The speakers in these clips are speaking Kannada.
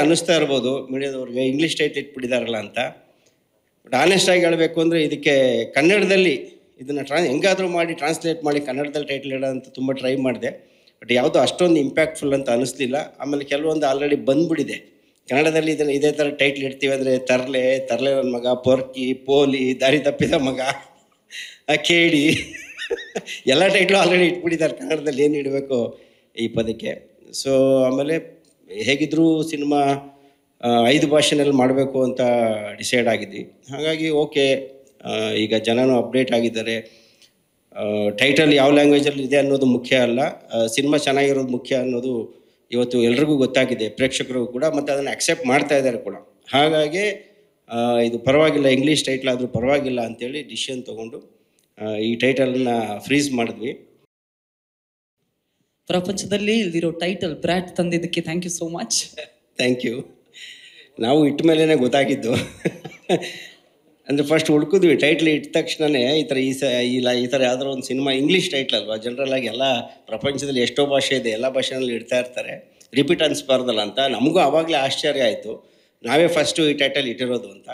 ಅನ್ನಿಸ್ತಾ ಇರ್ಬೋದು ಮೀಡಿಯಾದವ್ರಿಗೆ ಇಂಗ್ಲೀಷ್ ಟೈಟ್ಲ್ ಇಟ್ಬಿಟ್ಟಿದಾರಲ್ಲ ಅಂತ. ಬಟ್ ಆನೆಸ್ಟ್ ಆಗಿ ಹೇಳಬೇಕು ಅಂದರೆ ಇದಕ್ಕೆ ಕನ್ನಡದಲ್ಲಿ ಇದನ್ನು ಹೆಂಗಾದರೂ ಮಾಡಿ ಟ್ರಾನ್ಸ್ಲೇಟ್ ಮಾಡಿ ಕನ್ನಡದಲ್ಲಿ ಟೈಟ್ಲ್ ಇಡೋಂತ ತುಂಬ ಟ್ರೈ ಮಾಡಿದೆ. ಬಟ್ ಯಾವುದೋ ಅಷ್ಟೊಂದು ಇಂಪ್ಯಾಕ್ಟ್ಫುಲ್ ಅಂತ ಅನ್ನಿಸ್ಲಿಲ್ಲ. ಆಮೇಲೆ ಕೆಲವೊಂದು ಆಲ್ರೆಡಿ ಬಂದ್ಬಿಟ್ಟಿದೆ ಕನ್ನಡದಲ್ಲಿ. ಇದನ್ನು ಇದೇ ಥರ ಟೈಟ್ಲ್ ಇಡ್ತೀವಿ ಅಂದರೆ ತರಲೆ ನನ್ನ ಮಗ, ಪೊರ್ಕಿ, ಪೋಲಿ, ದಾರಿ ತಪ್ಪಿದ ಮಗ, ಕೇಳಿ ಎಲ್ಲ ಟೈಟ್ಲು ಆಲ್ರೆಡಿ ಇಟ್ಬಿಟ್ಟಿದ್ದಾರೆ ಕನ್ನಡದಲ್ಲಿ, ಏನು ಇಡಬೇಕು ಈ ಪದಕ್ಕೆ. ಸೊ ಆಮೇಲೆ ಹೇಗಿದ್ದರೂ ಸಿನಿಮಾ 5 ಭಾಷೆನಲ್ಲಿ ಮಾಡಬೇಕು ಅಂತ ಡಿಸೈಡ್ ಆಗಿದ್ವಿ. ಹಾಗಾಗಿ ಓಕೆ, ಈಗ ಜನನೂ ಅಪ್ಡೇಟ್ ಆಗಿದ್ದಾರೆ. ಟೈಟಲ್ ಯಾವ ಲ್ಯಾಂಗ್ವೇಜಲ್ಲಿ ಇದೆ ಅನ್ನೋದು ಮುಖ್ಯ ಅಲ್ಲ, ಸಿನಿಮಾ ಚೆನ್ನಾಗಿರೋದು ಮುಖ್ಯ ಅನ್ನೋದು ಇವತ್ತು ಎಲ್ರಿಗೂ ಗೊತ್ತಾಗಿದೆ, ಪ್ರೇಕ್ಷಕರಿಗೂ ಕೂಡ, ಮತ್ತು ಅದನ್ನು ಅಕ್ಸೆಪ್ಟ್ ಮಾಡ್ತಾ ಇದ್ದಾರೆ ಕೂಡ. ಹಾಗಾಗಿ ಇದು ಪರವಾಗಿಲ್ಲ, ಇಂಗ್ಲೀಷ್ ಟೈಟ್ಲ್ ಆದರೂ ಪರವಾಗಿಲ್ಲ ಅಂತೇಳಿ ಡಿಸಿಷನ್ ತೊಗೊಂಡು ಈ ಟೈಟಲನ್ನ ಫ್ರೀಸ್ ಮಾಡಿದ್ವಿ. ಪ್ರಪಂಚದಲ್ಲಿ ಇಲ್ದಿರೋ ಟೈಟಲ್ ಬ್ರ್ಯಾಟ್ ತಂದಿದ್ದಕ್ಕೆ thank you so much. Thank you. ನಾವು ಇಟ್ಟ ಮೇಲೇ ಗೊತ್ತಾಗಿದ್ದು. ಅಂದರೆ ಫಸ್ಟ್ ಹುಡ್ಕಿದ್ವಿ, ಟೈಟ್ಲ್ ಇಟ್ಟ ತಕ್ಷಣವೇ ಈ ಥರ ಯಾವ್ದಾರು ಒಂದು ಸಿನಿಮಾ ಇಂಗ್ಲೀಷ್ ಟೈಟ್ಲ್ ಅಲ್ವಾ, ಜನರಲಾಗಿ ಎಲ್ಲ ಪ್ರಪಂಚದಲ್ಲಿ ಎಷ್ಟೋ ಭಾಷೆ ಇದೆ, ಎಲ್ಲ ಭಾಷೆನಲ್ಲಿ ಇಡ್ತಾ ಇರ್ತಾರೆ, ರಿಪೀಟ್ ಅನಿಸ್ಬಾರ್ದಲ್ಲ ಅಂತ. ನಮಗೂ ಆವಾಗಲೇ ಆಶ್ಚರ್ಯ ಆಯಿತು, ನಾವೇ ಫಸ್ಟು ಈ ಟೈಟಲ್ ಇಟ್ಟಿರೋದು ಅಂತ.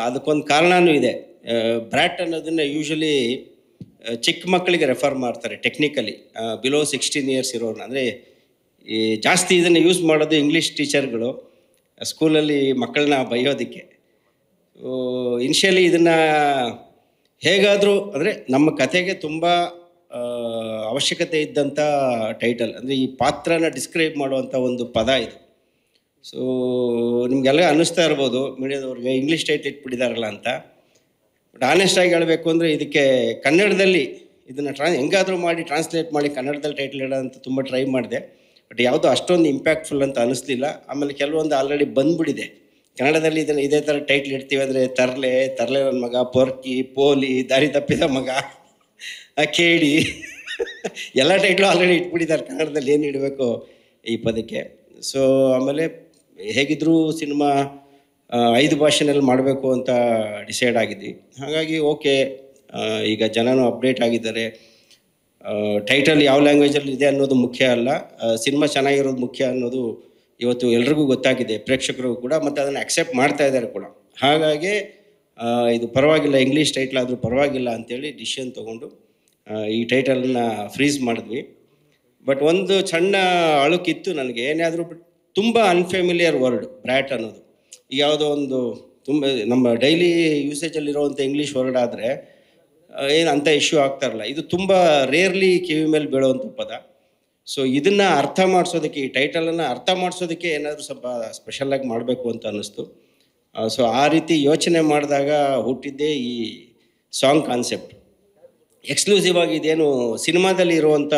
ಅದಕ್ಕೊಂದು ಕಾರಣವೂ ಇದೆ. ಬ್ರ್ಯಾಟ್ ಅನ್ನೋದನ್ನು ಯೂಶ್ವಲಿ ಚಿಕ್ಕ ಮಕ್ಕಳಿಗೆ ರೆಫರ್ ಮಾಡ್ತಾರೆ ಟೆಕ್ನಿಕಲಿ, ಬಿಲೋ 16 ಇಯರ್ಸ್ ಇರೋರು. ಅಂದರೆ ಈ ಜಾಸ್ತಿ ಇದನ್ನು ಯೂಸ್ ಮಾಡೋದು ಇಂಗ್ಲೀಷ್ ಟೀಚರ್ಗಳು ಸ್ಕೂಲಲ್ಲಿ ಮಕ್ಕಳನ್ನ ಬೈಯೋದಕ್ಕೆ. ಇನಿಷಿಯಲಿ ಇದನ್ನು ಹೇಗಾದರೂ ಅಂದರೆ ನಮ್ಮ ಕತೆಗೆ ತುಂಬ ಅವಶ್ಯಕತೆ ಇದ್ದಂಥ ಟೈಟಲ್, ಅಂದರೆ ಈ ಪಾತ್ರನ ಡಿಸ್ಕ್ರೈಬ್ ಮಾಡುವಂಥ ಒಂದು ಪದ ಇದು. ಸೊ ನಿಮಗೆಲ್ಲ ಅನ್ನಿಸ್ತಾ ಇರ್ಬೋದು ಮೀಡಿಯಾದವ್ರಿಗೆ ಇಂಗ್ಲೀಷ್ ಟೈಟ್ಲ್ ಇಟ್ಬಿಟ್ಟಿದಾರಲ್ಲ ಅಂತ. ಬಟ್ ಆನೆಸ್ಟ್ ಆಗಿ ಹೇಳಬೇಕು ಅಂದರೆ ಇದಕ್ಕೆ ಕನ್ನಡದಲ್ಲಿ ಇದನ್ನು ಹೆಂಗಾದರೂ ಮಾಡಿ ಟ್ರಾನ್ಸ್ಲೇಟ್ ಮಾಡಿ ಕನ್ನಡದಲ್ಲಿ ಟೈಟ್ಲ್ ಇಡೋಂತ ತುಂಬ ಟ್ರೈ ಮಾಡಿದೆ. ಬಟ್ ಯಾವುದೋ ಅಷ್ಟೊಂದು ಇಂಪ್ಯಾಕ್ಟ್ಫುಲ್ ಅಂತ ಅನ್ನಿಸ್ಲಿಲ್ಲ. ಆಮೇಲೆ ಕೆಲವೊಂದು ಆಲ್ರೆಡಿ ಬಂದ್ಬಿಟ್ಟಿದೆ ಕನ್ನಡದಲ್ಲಿ. ಇದನ್ನು ಇದೇ ಥರ ಟೈಟ್ಲ್ ಇಡ್ತೀವಿ ಅಂದರೆ ತರಲೆ ನನ್ನ ಮಗ, ಪೊರ್ಕಿ, ಪೋಲಿ, ದಾರಿ ತಪ್ಪಿದ ಮಗ, ಕೇಳಿ ಎಲ್ಲ ಟೈಟ್ಲು ಆಲ್ರೆಡಿ ಇಟ್ಬಿಟ್ಟಿದ್ದಾರೆ ಕನ್ನಡದಲ್ಲಿ, ಏನು ಇಡಬೇಕು ಈ ಪದಕ್ಕೆ. ಸೊ ಆಮೇಲೆ ಹೇಗಿದ್ದರೂ ಸಿನಿಮಾ 5 ಭಾಷೆನಲ್ಲಿ ಮಾಡಬೇಕು ಅಂತ ಡಿಸೈಡ್ ಆಗಿದ್ವಿ. ಹಾಗಾಗಿ ಓಕೆ, ಈಗ ಜನನೂ ಅಪ್ಡೇಟ್ ಆಗಿದ್ದಾರೆ. ಟೈಟಲ್ ಯಾವ ಲ್ಯಾಂಗ್ವೇಜಲ್ಲಿ ಇದೆ ಅನ್ನೋದು ಮುಖ್ಯ ಅಲ್ಲ, ಸಿನಿಮಾ ಚೆನ್ನಾಗಿರೋದು ಮುಖ್ಯ ಅನ್ನೋದು ಇವತ್ತು ಎಲ್ರಿಗೂ ಗೊತ್ತಾಗಿದೆ, ಪ್ರೇಕ್ಷಕರಿಗೂ ಕೂಡ, ಮತ್ತು ಅದನ್ನು ಅಕ್ಸೆಪ್ಟ್ ಮಾಡ್ತಾ ಇದ್ದಾರೆ ಕೂಡ. ಹಾಗಾಗಿ ಇದು ಪರವಾಗಿಲ್ಲ, ಇಂಗ್ಲೀಷ್ ಟೈಟ್ಲ್ ಆದರೂ ಪರವಾಗಿಲ್ಲ ಅಂತೇಳಿ ಡಿಸಿಷನ್ ತೊಗೊಂಡು ಈ ಟೈಟಲನ್ನ ಫ್ರೀಸ್ ಮಾಡಿದ್ವಿ. ಬಟ್ ಒಂದು ಸಣ್ಣ ಅಳುಕಿತ್ತು ನನಗೆ, ಏನಾದರೂ ತುಂಬ ಅನ್ಫೆಮಿಲಿಯರ್ ವರ್ಡ್ ಬ್ರ್ಯಾಟ್ ಅನ್ನೋದು. ಯಾವುದೋ ಒಂದು ತುಂಬ ನಮ್ಮ ಡೈಲಿ ಯೂಸೇಜಲ್ಲಿರೋವಂಥ ಇಂಗ್ಲೀಷ್ ವರ್ಡ್ ಆದರೆ ಏನು ಅಂಥ ಇಶ್ಯೂ ಆಗ್ತಾ ಇರಲ್ಲ. ಇದು ತುಂಬ ರೇರ್ಲಿ ಕಿವಿ ಮೇಲೆ ಬೀಳೋವಂಥ ಪದ. ಸೊ ಇದನ್ನು ಅರ್ಥ ಮಾಡಿಸೋದಕ್ಕೆ, ಈ ಟೈಟಲನ್ನು ಅರ್ಥ ಮಾಡಿಸೋದಕ್ಕೆ ಏನಾದರೂ ಸ್ವಲ್ಪ ಸ್ಪೆಷಲಾಗಿ ಮಾಡಬೇಕು ಅಂತ ಅನ್ನಿಸ್ತು. ಸೊ ಆ ರೀತಿ ಯೋಚನೆ ಮಾಡಿದಾಗ ಹುಟ್ಟಿದ್ದೇ ಈ ಸಾಂಗ್ ಕಾನ್ಸೆಪ್ಟ್. ಎಕ್ಸ್ಕ್ಲೂಸಿವ್ ಆಗಿ ಇದೇನು ಸಿನಿಮಾದಲ್ಲಿ ಇರುವಂಥ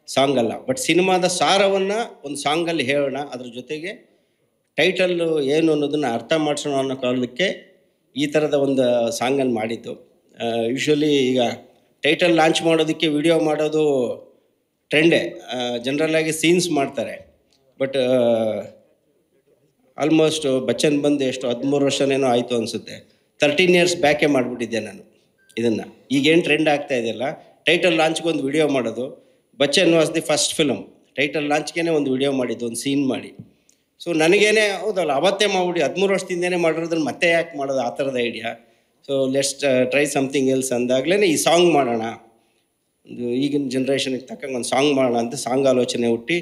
ಸಾಂಗ್ ಅಲ್ಲ, ಬಟ್ ಸಿನಿಮಾದ ಸಾರವನ್ನು ಒಂದು ಸಾಂಗಲ್ಲಿ ಹೇಳೋಣ, ಅದ್ರ ಜೊತೆಗೆ ಟೈಟಲ್ಲು ಏನು ಅನ್ನೋದನ್ನು ಅರ್ಥ ಮಾಡಿಸೋಣ ಅನ್ನೋ ಕಾರಣಕ್ಕೆ ಈ ಥರದ ಒಂದು ಸಾಂಗನ್ನು ಮಾಡಿದ್ದು. ಯೂಶ್ವಲಿ ಈಗ ಟೈಟಲ್ ಲಾಂಚ್ ಮಾಡೋದಕ್ಕೆ ವಿಡಿಯೋ ಮಾಡೋದು ಟ್ರೆಂಡೇ, ಜನರಲಾಗಿ ಸೀನ್ಸ್ ಮಾಡ್ತಾರೆ. ಬಟ್ ಆಲ್ಮೋಸ್ಟ್ ಬಚ್ಚನ್ ಬಂದು ಎಷ್ಟು 13 ವರ್ಷನೇನೋ ಆಯಿತು ಅನಿಸುತ್ತೆ, 13 ಇಯರ್ಸ್ ಬ್ಯಾಕೇ ಮಾಡಿಬಿಟ್ಟಿದ್ದೆ ನಾನು ಇದನ್ನು. ಈಗೇನು ಟ್ರೆಂಡ್ ಆಗ್ತಾ ಇದೆಯಲ್ಲ, ಟೈಟಲ್ ಲಾಂಚ್ಗೆ ಒಂದು ವಿಡಿಯೋ ಮಾಡೋದು. Bachchan was the first film, title ಲಾಂಚ್ಗೆ ಒಂದು ವಿಡಿಯೋ ಮಾಡಿದ್ದು, ಒಂದು ಸೀನ್ ಮಾಡಿ. ಸೊ ನನಗೇನೆ ಹೌದಲ್ಲ, ಅವತ್ತೇ ಮಾಡ್ಬಿಡಿ, 13 ವರ್ಷದಿಂದನೇ ಮಾಡಿರೋದನ್ನು ಮತ್ತೆ ಯಾಕೆ ಮಾಡೋದು, ಆ ಥರದ idea. So let's try something else ಅಂದಾಗಲೇ ಈ ಸಾಂಗ್ ಮಾಡೋಣ, ಒಂದು ಈಗಿನ ಜನ್ರೇಷನ್ಗೆ ತಕ್ಕಂಗೆ ಒಂದು ಸಾಂಗ್ ಮಾಡೋಣ ಅಂತ ಸಾಂಗ್ ಆಲೋಚನೆ ಹುಟ್ಟಿ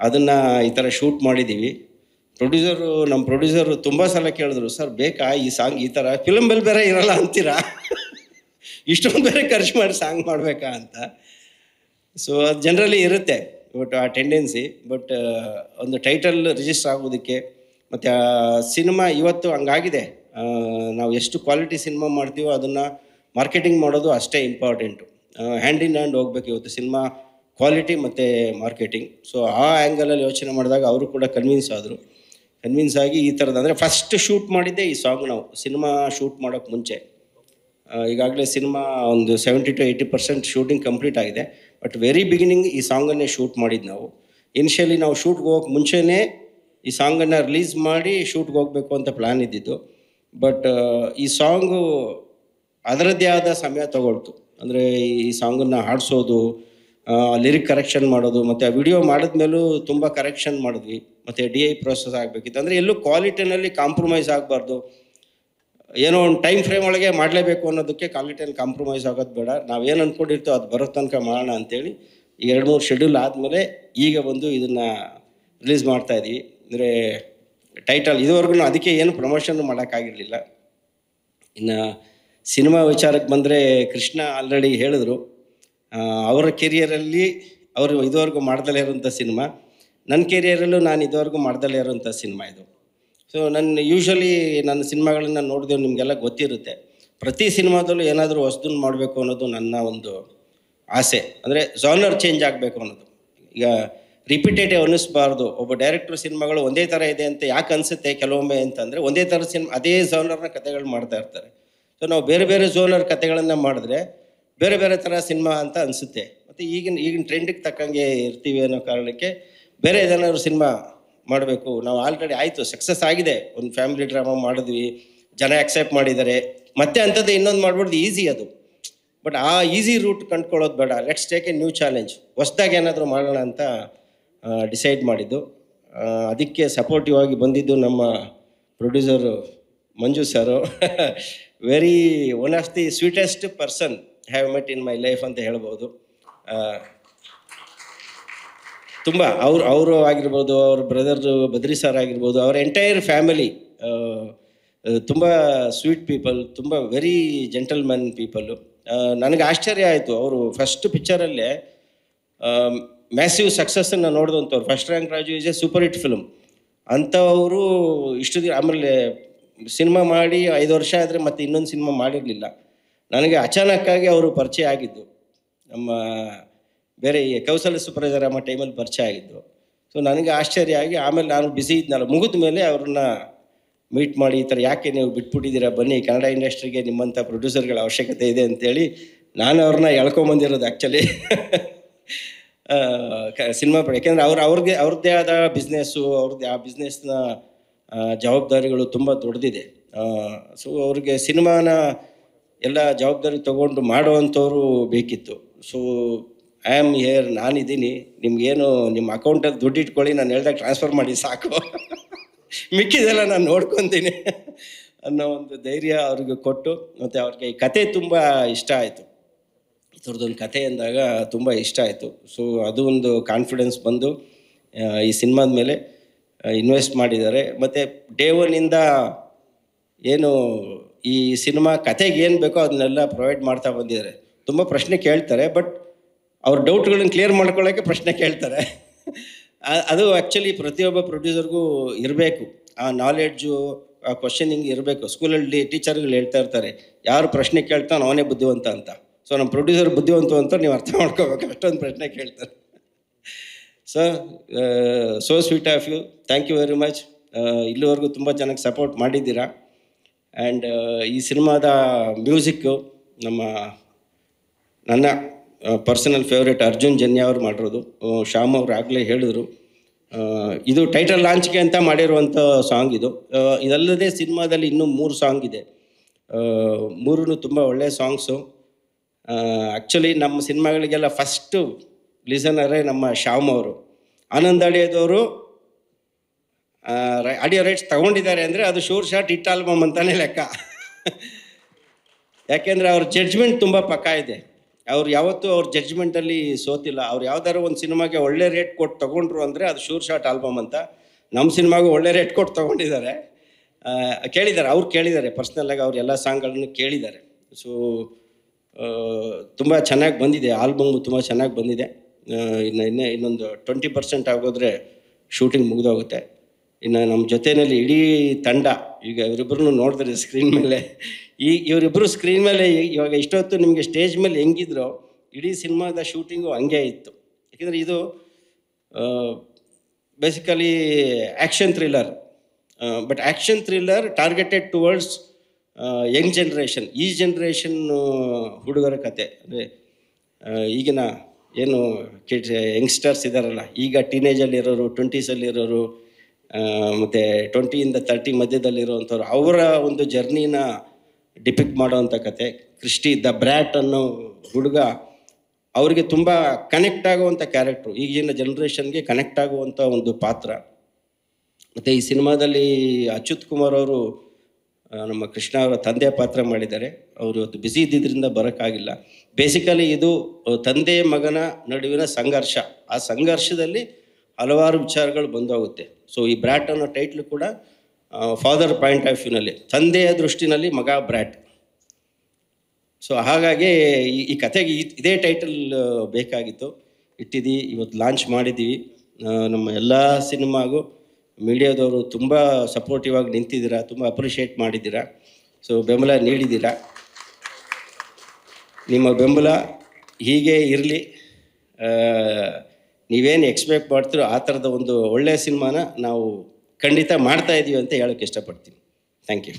ಅದನ್ನು ಈ ಥರ ಶೂಟ್ ಮಾಡಿದ್ದೀವಿ. ನಮ್ಮ ಪ್ರೊಡ್ಯೂಸರು ತುಂಬ ಸಲ ಕೇಳಿದ್ರು, ಸರ್ ಬೇಕಾ ಈ ಸಾಂಗ್, ಈ ಥರ ಫಿಲಮ್ ಬೇರೆ ಇರೋಲ್ಲ ಅಂತೀರಾ, ಇಷ್ಟೊಂದು ಬೇರೆ ಖರ್ಚು ಮಾಡಿ ಸಾಂಗ್ ಮಾಡಬೇಕಾ ಅಂತ. ಸೊ ಅದು ಜನರಲಿ ಇರುತ್ತೆ ಬಟ್ ಆ ಟೆಂಡೆನ್ಸಿ. ಬಟ್ ಒಂದು ಟೈಟಲ್ ರಿಜಿಸ್ಟರ್ ಆಗೋದಕ್ಕೆ ಮತ್ತು ಸಿನಿಮಾ ಇವತ್ತು ಹಂಗಾಗಿದೆ, ನಾವು ಎಷ್ಟು ಕ್ವಾಲಿಟಿ ಸಿನಿಮಾ ಮಾಡ್ತೀವೋ ಅದನ್ನು ಮಾರ್ಕೆಟಿಂಗ್ ಮಾಡೋದು ಅಷ್ಟೇ ಇಂಪಾರ್ಟೆಂಟು. ಹ್ಯಾಂಡ್ ಇನ್ ಹ್ಯಾಂಡ್ ಹೋಗ್ಬೇಕು ಇವತ್ತು ಸಿನಿಮಾ ಕ್ವಾಲಿಟಿ ಮತ್ತು ಮಾರ್ಕೆಟಿಂಗ್. ಸೊ ಆ ಆ್ಯಂಗಲಲ್ಲಿ ಯೋಚನೆ ಮಾಡಿದಾಗ ಅವರು ಕೂಡ ಕನ್ವಿನ್ಸ್ ಆಗಿ ಈ ಥರದ್ದು. ಅಂದರೆ ಫಸ್ಟ್ ಶೂಟ್ ಮಾಡಿದ್ದೆ ಈ ಸಾಂಗ್ ನಾವು ಸಿನಿಮಾ ಶೂಟ್ ಮಾಡೋಕ್ಕೆ ಮುಂಚೆ. ಈಗಾಗಲೇ ಸಿನಿಮಾ ಒಂದು 70 to 80% ಶೂಟಿಂಗ್ ಕಂಪ್ಲೀಟ್ ಆಗಿದೆ. ಬಟ್ ವೆರಿ ಬಿಗಿನಿಂಗ್ ಈ ಸಾಂಗನ್ನೇ ಶೂಟ್ ಮಾಡಿದ್ದು ನಾವು. ಇನಿಷಿಯಲಿ ನಾವು ಶೂಟ್ಗೆ ಹೋಗೋಕ್ಕೆ ಮುಂಚೆನೇ ಈ ಸಾಂಗನ್ನು ರಿಲೀಸ್ ಮಾಡಿ ಶೂಟ್ಗೆ ಹೋಗಬೇಕು ಅಂತ ಪ್ಲ್ಯಾನ್ ಇದ್ದಿದ್ದು. ಬಟ್ ಈ ಸಾಂಗು ಅದರದ್ದೇ ಆದ ಸಮಯ ತಗೊಳ್ತು. ಅಂದರೆ ಈ ಸಾಂಗನ್ನು ಹಾಡಿಸೋದು, ಲಿರಿಕ್ ಕರೆಕ್ಷನ್ ಮಾಡೋದು, ಮತ್ತು ಆ ವಿಡಿಯೋ ಮಾಡಿದ್ಮೇಲೂ ತುಂಬ ಕರೆಕ್ಷನ್ ಮಾಡಿದ್ವಿ, ಮತ್ತು DI ಪ್ರೋಸೆಸ್ ಆಗಬೇಕಿತ್ತು. ಅಂದರೆ ಎಲ್ಲೂ ಕ್ವಾಲಿಟಿನಲ್ಲಿ ಕಾಂಪ್ರಮೈಸ್ ಆಗಬಾರ್ದು. ಏನೋ ಒಂದು ಟೈಮ್ ಫ್ರೇಮ್ ಒಳಗೆ ಮಾಡಲೇಬೇಕು ಅನ್ನೋದಕ್ಕೆ ಕ್ವಾಲಿಟಿಯಲ್ಲಿ ಕಾಂಪ್ರಮೈಸ್ ಆಗೋದು ಬೇಡ. ನಾವೇನು ಅಂದ್ಕೊಂಡಿರ್ತೀವೋ ಅದು ಬರೋ ತನಕ ಮಾಡೋಣ ಅಂತೇಳಿ ಈ 2-3 ಶೆಡ್ಯೂಲ್ ಆದಮೇಲೆ ಈಗ ಬಂದು ಇದನ್ನು ರಿಲೀಸ್ ಮಾಡ್ತಾಯಿದ್ವಿ. ಅಂದರೆ ಟೈಟಲ್ ಇದುವರೆಗೂ ಅದಕ್ಕೆ ಏನು ಪ್ರಮೋಷನ್ ಮಾಡೋಕ್ಕಾಗಿರಲಿಲ್ಲ. ಇನ್ನು ಸಿನಿಮಾ ವಿಚಾರಕ್ಕೆ ಬಂದರೆ ಕೃಷ್ಣ ಆಲ್ರೆಡಿ ಹೇಳಿದ್ರು, ಅವರ ಕೆರಿಯರಲ್ಲಿ ಅವರು ಇದುವರೆಗೂ ಮಾಡ್ದಲೇ ಇರೋಂಥ ಸಿನಿಮಾ, ನನ್ನ ಕೆರಿಯರಲ್ಲೂ ನಾನು ಇದುವರೆಗೂ ಮಾಡ್ದಲೇ ಇರೋಂಥ ಸಿನಿಮಾ ಇದು. ಸೊ ಯೂಶ್ವಲಿ ನನ್ನ ಸಿನಿಮಾಗಳನ್ನ ನೋಡಿದ್ರೆ ನಿಮಗೆಲ್ಲ ಗೊತ್ತಿರುತ್ತೆ, ಪ್ರತಿ ಸಿನಿಮಾದಲ್ಲೂ ಏನಾದರೂ ಹೊಸದನ್ನು ಮಾಡಬೇಕು ಅನ್ನೋದು ನನ್ನ ಒಂದು ಆಸೆ. ಅಂದರೆ ಜಾನರ್ ಚೇಂಜ್ ಆಗಬೇಕು ಅನ್ನೋದು. ಈಗ ರಿಪಿಟೇಟಿವ್ ಅನ್ನಿಸ್ಬಾರ್ದು. ಒಬ್ಬ ಡೈರೆಕ್ಟ್ರ್ ಸಿನಿಮಾಗಳು ಒಂದೇ ಥರ ಇದೆ ಅಂತ ಯಾಕೆ ಅನಿಸುತ್ತೆ ಕೆಲವೊಮ್ಮೆ ಅಂತಂದರೆ, ಒಂದೇ ಥರ ಅದೇ ಜಾನರ್ನ ಕಥೆಗಳು ಮಾಡ್ತಾ ಇರ್ತಾರೆ. ಸೊ ನಾವು ಬೇರೆ ಬೇರೆ ಜಾನರ್ ಕಥೆಗಳನ್ನು ಮಾಡಿದ್ರೆ ಬೇರೆ ಬೇರೆ ಥರ ಸಿನಿಮಾ ಅಂತ ಅನಿಸುತ್ತೆ. ಮತ್ತು ಈಗಿನ ಟ್ರೆಂಡಿಗೆ ತಕ್ಕಂಗೆ ಇರ್ತೀವಿ ಅನ್ನೋ ಕಾರಣಕ್ಕೆ ಬೇರೆ ಏನಾದ್ರು ಸಿನಿಮಾ ಮಾಡಬೇಕು. ನಾವು ಆಲ್ರೆಡಿ ಆಯಿತು, ಸಕ್ಸಸ್ ಆಗಿದೆ, ಒಂದು ಫ್ಯಾಮಿಲಿ ಡ್ರಾಮಾ ಮಾಡಿದ್ವಿ, ಜನ ಆಕ್ಸೆಪ್ಟ್ ಮಾಡಿದ್ದಾರೆ, ಮತ್ತೆ ಅಂಥದ್ದು ಇನ್ನೊಂದು ಮಾಡ್ಬಿಡ್ದು ಈಸಿ ಅದು. ಬಟ್ ಆ ಈಸಿ ರೂಟ್ ಕಂಡ್ಕೊಳ್ಳೋದು ಬೇಡ, let's take A new challenge, ಹೊಸ್ದಾಗಿ ಏನಾದರೂ ಮಾಡೋಣ ಅಂತ ಡಿಸೈಡ್ ಮಾಡಿದ್ದು. ಅದಕ್ಕೆ ಸಪೋರ್ಟಿವ್ ಆಗಿ ಬಂದಿದ್ದು ನಮ್ಮ producer Manju sir. Very one of the sweetest person have met in my life ಅಂತ ಹೇಳ್ಬೋದು. ತುಂಬ ಅವರು ಆಗಿರ್ಬೋದು, ಅವ್ರ ಬ್ರದರ್ ಬದ್ರಿ ಸರ್ ಆಗಿರ್ಬೋದು, ಅವರ ಎಂಟೈರ್ ಫ್ಯಾಮಿಲಿ ತುಂಬ ಸ್ವೀಟ್ ಪೀಪಲ್, ತುಂಬ ವೆರಿ ಜೆಂಟಲ್ಮನ್ ಪೀಪಲ್ಲು. ನನಗೆ ಆಶ್ಚರ್ಯ ಆಯಿತು, ಅವರು ಫಸ್ಟ್ ಪಿಕ್ಚರಲ್ಲೇ ಮ್ಯಾಸಿವ್ ಸಕ್ಸಸ್ಸನ್ನು ನೋಡಿದಂಥವ್ರು. First rank Raju is a super hit film ಅಂಥವರು ಇಷ್ಟು ದಿನ ಆಮೇಲೆ ಸಿನಿಮಾ ಮಾಡಿ 5 ವರ್ಷ ಆದರೆ ಮತ್ತೆ ಇನ್ನೊಂದು ಸಿನಿಮಾ ಮಾಡಿರಲಿಲ್ಲ. ನನಗೆ ಅಚಾನಕ್ಕಾಗಿ ಅವರು ಪರಿಚಯ ಆಗಿದ್ದು, ನಮ್ಮ ಬೇರೆ ಕೌಸಲ್ಯ ಸುಪ್ರಜಾರಾಮ ಟೈಮಲ್ಲಿ ಪರಿಚಯ ಆಗಿದ್ದು. ಸೊ ನನಗೆ ಆಶ್ಚರ್ಯ ಆಗಿ ಆಮೇಲೆ ನಾನು ಬ್ಯುಸಿ ಇದ್ನಲ್ಲ, ಮುಗಿದ ಮೇಲೆ ಅವ್ರನ್ನ ಮೀಟ್ ಮಾಡಿ, ಈ ಥರ ಯಾಕೆ ನೀವು ಬಿಟ್ಬಿಟ್ಟಿದ್ದೀರಾ, ಬನ್ನಿ ಕನ್ನಡ ಇಂಡಸ್ಟ್ರಿಗೆ ನಿಮ್ಮಂಥ ಪ್ರೊಡ್ಯೂಸರ್ಗಳ ಅವಶ್ಯಕತೆ ಇದೆ ಅಂತೇಳಿ ನಾನು ಅವ್ರನ್ನ ಎಳ್ಕೊಂಬಂದಿರೋದು ಆ್ಯಕ್ಚುಲಿ ಸಿನಿಮಾ ಪಡ. ಯಾಕೆಂದರೆ ಅವ್ರದ್ದೇ ಆದ ಬಿಸ್ನೆಸ್ಸು, ಅವ್ರದ್ದೇ ಆ ಬಿಸ್ನೆಸ್ನ ಜವಾಬ್ದಾರಿಗಳು ತುಂಬ ದೊಡ್ಡದಿದೆ. ಸೊ ಅವ್ರಿಗೆ ಸಿನಿಮಾನ ಎಲ್ಲ ಜವಾಬ್ದಾರಿ ತೊಗೊಂಡು ಮಾಡೋವಂಥವ್ರು ಬೇಕಿತ್ತು. ಸೊ ಐ ಆಮ್ ಹಿಯರ್, ನಾನಿದ್ದೀನಿ, ನಿಮಗೇನು ನಿಮ್ಮ ಅಕೌಂಟಲ್ಲಿ ದುಡ್ಡು ಇಟ್ಕೊಳ್ಳಿ, ನಾನು ಹೇಳ್ದಾಗ ಟ್ರಾನ್ಸ್ಫರ್ ಮಾಡಿ ಸಾಕು, ಮಿಕ್ಕಿದೆಲ್ಲ ನಾನು ನೋಡ್ಕೊತೀನಿ ಅನ್ನೋ ಒಂದು ಧೈರ್ಯ ಅವ್ರಿಗೆ ಕೊಟ್ಟು, ಮತ್ತು ಅವ್ರಿಗೆ ಈ ಕತೆ ತುಂಬ ಇಷ್ಟ ಆಯಿತು. ಇದ್ರದ್ದೊಂದು ಕತೆ ಅಂದಾಗ ತುಂಬ ಇಷ್ಟ ಆಯಿತು. ಸೊ ಅದು ಒಂದು ಕಾನ್ಫಿಡೆನ್ಸ್ ಬಂದು ಈ ಸಿನಿಮಾದ ಮೇಲೆ ಇನ್ವೆಸ್ಟ್ ಮಾಡಿದ್ದಾರೆ. ಮತ್ತು ಡೇ ಒನ್ನಿಂದ ಏನು ಈ ಸಿನಿಮಾ ಕತೆಗೆ ಏನು ಬೇಕೋ ಅದನ್ನೆಲ್ಲ ಪ್ರೊವೈಡ್ ಮಾಡ್ತಾ ಬಂದಿದ್ದಾರೆ. ತುಂಬ ಪ್ರಶ್ನೆ ಕೇಳ್ತಾರೆ, ಬಟ್ ಅವ್ರ ಡೌಟ್ಗಳನ್ನ ಕ್ಲಿಯರ್ ಮಾಡ್ಕೊಳ್ಳೋಕ್ಕೆ ಪ್ರಶ್ನೆ ಕೇಳ್ತಾರೆ. ಅದು ಆ್ಯಕ್ಚುಲಿ ಪ್ರತಿಯೊಬ್ಬ ಪ್ರೊಡ್ಯೂಸರ್ಗೂ ಇರಬೇಕು, ಆ ನಾಲೆಡ್ಜು, ಆ ಕ್ವಶನಿಂಗ್ ಇರಬೇಕು. ಸ್ಕೂಲಲ್ಲಿ ಟೀಚರ್ಗಳು ಹೇಳ್ತಾ ಇರ್ತಾರೆ, ಯಾರು ಪ್ರಶ್ನೆ ಕೇಳ್ತಾನೆ ಅವನೇ ಬುದ್ಧಿವಂತ ಅಂತ. ಸೊ ನಮ್ಮ ಪ್ರೊಡ್ಯೂಸರ್ ಬುದ್ಧಿವಂತ ಅಂತ ನೀವು ಅರ್ಥ ಮಾಡ್ಕೋಬೇಕು, ಅಷ್ಟೊಂದು ಪ್ರಶ್ನೆ ಕೇಳ್ತಾರೆ. So sweet of you, thank you very much. ಇಲ್ಲಿವರೆಗೂ ತುಂಬ ಚೆನ್ನಾಗಿ ಸಪೋರ್ಟ್ ಮಾಡಿದ್ದೀರಾ. ಆ್ಯಂಡ್ ಈ ಸಿನಿಮಾದ ಮ್ಯೂಸಿಕ್ಕು ನನ್ನ ಪರ್ಸನಲ್ ಫೇವ್ರೇಟ್ ಅರ್ಜುನ್ ಜನ್ಯ ಅವ್ರು ಮಾಡಿರೋದು. ಶ್ಯಾಮ್ ಅವ್ರು ಆಗಲೇ ಹೇಳಿದ್ರು, ಇದು ಟೈಟಲ್ ಲಾಂಚ್ಗೆ ಅಂತ ಮಾಡಿರುವಂಥ ಸಾಂಗ್ ಇದು. ಇದಲ್ಲದೆ ಸಿನಿಮಾದಲ್ಲಿ ಇನ್ನೂ 3 ಸಾಂಗ್ ಇದೆ, 3 ತುಂಬ ಒಳ್ಳೆಯ ಸಾಂಗ್ಸು. ಆ್ಯಕ್ಚುಲಿ ನಮ್ಮ ಸಿನಿಮಾಗಳಿಗೆಲ್ಲ ಫಸ್ಟು ಲಿಸನರೇ ನಮ್ಮ ಶ್ಯಾಮ್ ಅವರು. ಆನಂದ್ ಅಡಿಯೋದವರು ಆಡಿಯೋ ರೈಟ್ಸ್ ತೊಗೊಂಡಿದ್ದಾರೆ ಅಂದರೆ ಅದು ಶೂರ್ ಶಾಟ್ ಹಿಟ್ ಆಲ್ಬಮ್ ಅಂತಲೇ ಲೆಕ್ಕ. ಯಾಕೆಂದರೆ ಅವ್ರ ಜಡ್ಜ್ಮೆಂಟ್ ತುಂಬ ಪಕ್ಕಾ ಇದೆ. ಅವ್ರು ಯಾವತ್ತೂ ಅವ್ರ ಜಡ್ಜ್ಮೆಂಟಲ್ಲಿ ಸೋತಿಲ್ಲ. ಅವ್ರು ಯಾವ್ದಾದ್ರು ಒಂದು ಸಿನಿಮಾಗೆ ಒಳ್ಳೆ ರೇಟ್ ಕೊಟ್ಟು ತೊಗೊಂಡ್ರು ಅಂದರೆ ಅದು ಶೂರ್ ಶಾಟ್ ಆಲ್ಬಮ್ ಅಂತ. ನಮ್ಮ ಸಿನಿಮಾಗೂ ಒಳ್ಳೆ ರೇಟ್ ಕೊಟ್ಟು ತೊಗೊಂಡಿದ್ದಾರೆ. ಕೇಳಿದ್ದಾರೆ, ಅವ್ರು ಕೇಳಿದ್ದಾರೆ ಪರ್ಸ್ನಲ್ಲಾಗಿ, ಅವ್ರು ಎಲ್ಲ ಸಾಂಗ್ಗಳನ್ನು ಕೇಳಿದ್ದಾರೆ. ಸೊ ತುಂಬ ಚೆನ್ನಾಗಿ ಬಂದಿದೆ, ಆಲ್ಬಮ್ಮು ತುಂಬ ಚೆನ್ನಾಗಿ ಬಂದಿದೆ. ಇನ್ನೊಂದು 20% ಆಗೋದ್ರೆ ಶೂಟಿಂಗ್ ಮುಗಿದೋಗುತ್ತೆ. ಇನ್ನು ನಮ್ಮ ಜೊತೆಯಲ್ಲಿ ಇಡೀ ತಂಡ, ಈಗ ಇವರಿಬ್ಬರನ್ನು ನೋಡಿದ್ರೆ ಸ್ಕ್ರೀನ್ ಮೇಲೆ, ಇವರಿಬ್ಬರು ಸ್ಕ್ರೀನ್ ಮೇಲೆ ಇವಾಗ ಇಷ್ಟೊತ್ತು ನಿಮಗೆ ಸ್ಟೇಜ್ ಮೇಲೆ ಹೆಂಗಿದ್ರು, ಇಡೀ ಸಿನಿಮಾದ ಶೂಟಿಂಗು ಹಂಗೆ ಇತ್ತು. ಯಾಕೆಂದರೆ ಇದು basically action thriller, but action thriller targeted towards Young generation. ಈ ಜನ್ರೇಷನ್ ಹುಡುಗರ ಕತೆ. ಅಂದರೆ ಈಗಿನ ಏನು ಯಂಗ್ಸ್ಟರ್ಸ್ ಇದ್ದಾರಲ್ಲ, ಈಗ ಟೀನೇಜಲ್ಲಿರೋರು, 20ಸಲ್ಲಿರೋರು, ಮತ್ತು 20ಇಂದ 30 ಮಧ್ಯದಲ್ಲಿರುವಂಥವ್ರು, ಅವರ ಒಂದು ಜರ್ನಿನ ಡಿಪಿಕ್ಟ್ ಮಾಡೋವಂಥ ಕತೆ. ಕ್ರಿಸ್ಟಿ ದ ಬ್ರ್ಯಾಟ್ ಅನ್ನೋ ಹುಡುಗ ಅವರಿಗೆ ತುಂಬ ಕನೆಕ್ಟ್ ಆಗುವಂಥ ಕ್ಯಾರೆಕ್ಟ್ರು, ಈಗಿನ ಜನ್ರೇಷನ್ಗೆ ಕನೆಕ್ಟ್ ಆಗುವಂಥ ಒಂದು ಪಾತ್ರ. ಮತ್ತು ಈ ಸಿನಿಮಾದಲ್ಲಿ ಅಚ್ಯುತ್ ಕುಮಾರ್ ಅವರು ನಮ್ಮ ಕೃಷ್ಣ ಅವರ ತಂದೆ ಪಾತ್ರ ಮಾಡಿದ್ದಾರೆ. ಅವರು ಇವತ್ತು ಬ್ಯುಸಿ ಇದ್ದಿದ್ದರಿಂದ ಬರೋಕ್ಕಾಗಿಲ್ಲ. ಬೇಸಿಕಲಿ ಇದು ತಂದೆ ಮಗನ ನಡುವಿನ ಸಂಘರ್ಷ, ಆ ಸಂಘರ್ಷದಲ್ಲಿ ಹಲವಾರು ವಿಚಾರಗಳು ಬಂದೋಗುತ್ತೆ. ಸೊ ಈ ಬ್ರ್ಯಾಟ್ ಅನ್ನೋ ಟೈಟ್ಲು ಕೂಡ ಫಾದರ್ ಪಾಯಿಂಟ್ ಆಫ್ ವ್ಯೂನಲ್ಲಿ, ತಂದೆಯ ದೃಷ್ಟಿನಲ್ಲಿ ಮಗ ಬ್ರ್ಯಾಟ್. ಸೊ ಹಾಗಾಗಿ ಈ ಕಥೆಗೆ ಇದೇ ಟೈಟಲ್ ಬೇಕಾಗಿತ್ತು, ಇಟ್ಟಿದ್ದೀವಿ, ಇವತ್ತು ಲಾಂಚ್ ಮಾಡಿದ್ದೀವಿ. ನಮ್ಮ ಎಲ್ಲ ಸಿನಿಮಾಗೂ ಮೀಡಿಯಾದವರು ತುಂಬ ಸಪೋರ್ಟಿವ್ ಆಗಿ ನಿಂತಿದ್ದೀರಾ, ತುಂಬ ಅಪ್ರಿಷಿಯೇಟ್ ಮಾಡಿದ್ದೀರಾ. ಸೊ ಬೆಂಬಲ ನೀಡಿದ್ದೀರಾ. ನಿಮ್ಮ ಬೆಂಬಲ ಹೀಗೆ ಇರಲಿ. ನೀವೇನು ಎಕ್ಸ್ಪೆಕ್ಟ್ ಮಾಡ್ತೀರೋ ಆ ಥರದ ಒಂದು ಒಳ್ಳೆಯ ಸಿನಿಮಾನ ನಾವು ಖಂಡಿತ ಮಾಡ್ತಾಯಿದ್ದೀವಿ ಅಂತ ಹೇಳೋಕ್ಕೆ ಇಷ್ಟಪಡ್ತೀನಿ. Thank you.